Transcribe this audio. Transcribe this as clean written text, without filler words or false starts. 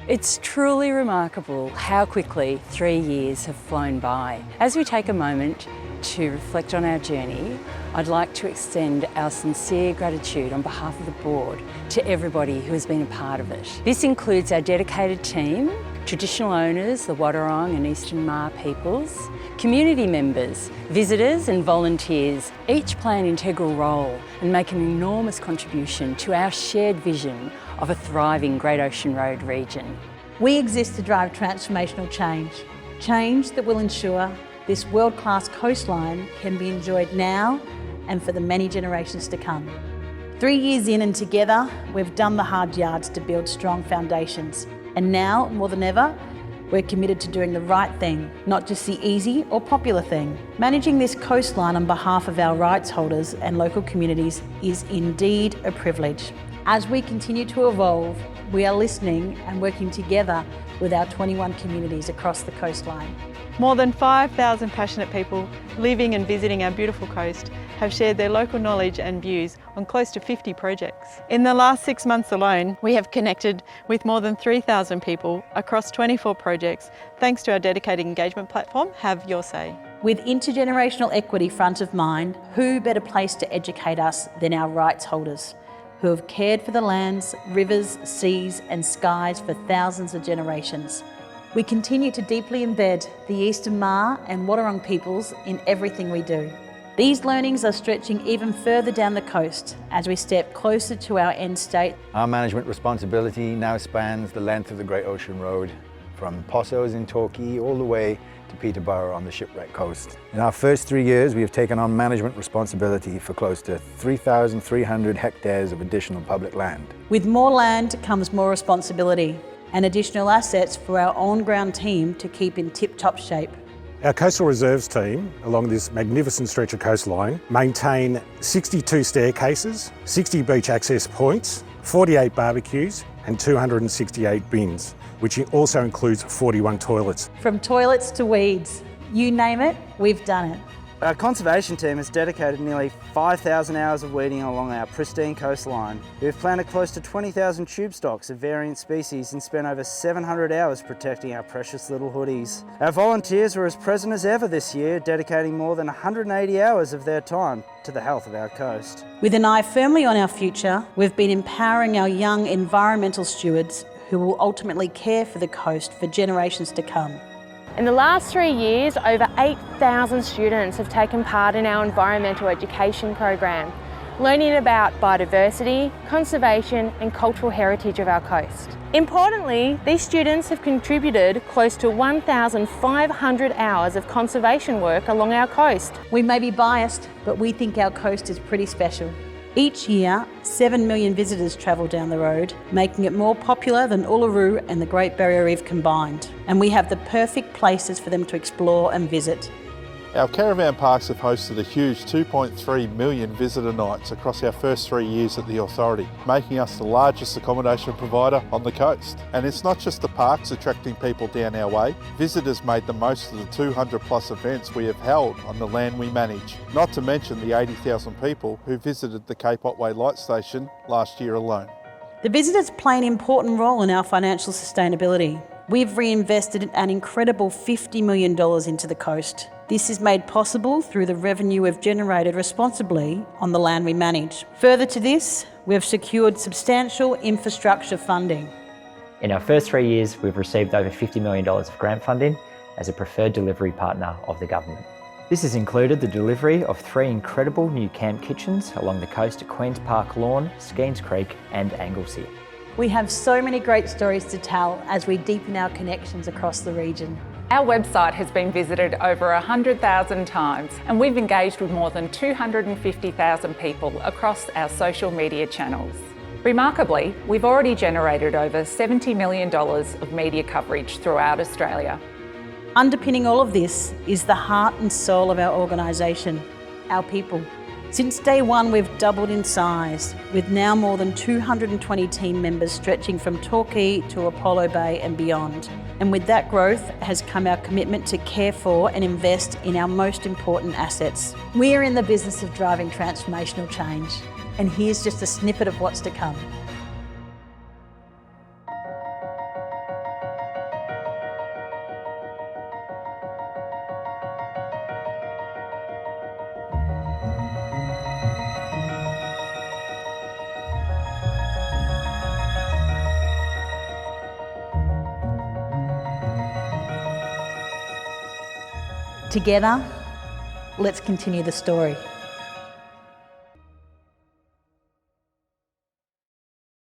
It's truly remarkable how quickly 3 years have flown by. As we take a moment to reflect on our journey, I'd like to extend our sincere gratitude on behalf of the board to everybody who has been a part of it. This includes our dedicated team, traditional owners, the Wadawurrung and Eastern Maar peoples, community members, visitors and volunteers. Each play an integral role and make an enormous contribution to our shared vision of a thriving Great Ocean Road region. We exist to drive transformational change that will ensure this world-class coastline can be enjoyed now and for the many generations to come. 3 years in and together, we've done the hard yards to build strong foundations. And now, more than ever, we're committed to doing the right thing, not just the easy or popular thing. Managing this coastline on behalf of our rights holders and local communities is indeed a privilege. As we continue to evolve, we are listening and working together with our 21 communities across the coastline. More than 5,000 passionate people living and visiting our beautiful coast have shared their local knowledge and views on close to 50 projects. In the last 6 months alone, we have connected with more than 3,000 people across 24 projects thanks to our dedicated engagement platform, Have Your Say. With intergenerational equity front of mind, who better place to educate us than our rights holders, who have cared for the lands, rivers, seas and skies for thousands of generations. We continue to deeply embed the Eastern Maar and Wadawurrung peoples in everything we do. These learnings are stretching even further down the coast as we step closer to our end state. Our management responsibility now spans the length of the Great Ocean Road, from Possos in Torquay all the way to Peterborough on the shipwreck coast. In our first 3 years, we have taken on management responsibility for close to 3,300 hectares of additional public land. With more land comes more responsibility and additional assets for our on-ground team to keep in tip-top shape. Our coastal reserves team, along this magnificent stretch of coastline, maintain 62 staircases, 60 beach access points, 48 barbecues and 268 bins, which also includes 41 toilets. From toilets to weeds, you name it, we've done it. Our conservation team has dedicated nearly 5,000 hours of weeding along our pristine coastline. We've planted close to 20,000 tube stocks of variant species and spent over 700 hours protecting our precious little hoodies. Our volunteers were as present as ever this year, dedicating more than 180 hours of their time to the health of our coast. With an eye firmly on our future, we've been empowering our young environmental stewards who will ultimately care for the coast for generations to come. In the last 3 years, over 8,000 students have taken part in our environmental education program, learning about biodiversity, conservation and cultural heritage of our coast. Importantly, these students have contributed close to 1,500 hours of conservation work along our coast. We may be biased, but we think our coast is pretty special. Each year, 7 million visitors travel down the road, making it more popular than Uluru and the Great Barrier Reef combined. And we have the perfect places for them to explore and visit. Our caravan parks have hosted a huge 2.3 million visitor nights across our first 3 years at the authority, making us the largest accommodation provider on the coast. And it's not just the parks attracting people down our way. Visitors made the most of the 200 plus events we have held on the land we manage, not to mention the 80,000 people who visited the Cape Otway Light Station last year alone. The visitors play an important role in our financial sustainability. We've reinvested an incredible $50 million into the coast. This is made possible through the revenue we've generated responsibly on the land we manage. Further to this, we've secured substantial infrastructure funding. In our first 3 years, we've received over $50 million of grant funding as a preferred delivery partner of the government. This has included the delivery of 3 incredible new camp kitchens along the coast at Queen's Park Lawn, Skeens Creek and Anglesea. We have so many great stories to tell as we deepen our connections across the region. Our website has been visited over 100,000 times and we've engaged with more than 250,000 people across our social media channels. Remarkably, we've already generated over $70 million of media coverage throughout Australia. Underpinning all of this is the heart and soul of our organisation, our people. Since day one, we've doubled in size, with now more than 220 team members stretching from Torquay to Apollo Bay and beyond. And with that growth has come our commitment to care for and invest in our most important assets. We're in the business of driving transformational change, and here's just a snippet of what's to come. Together, let's continue the story.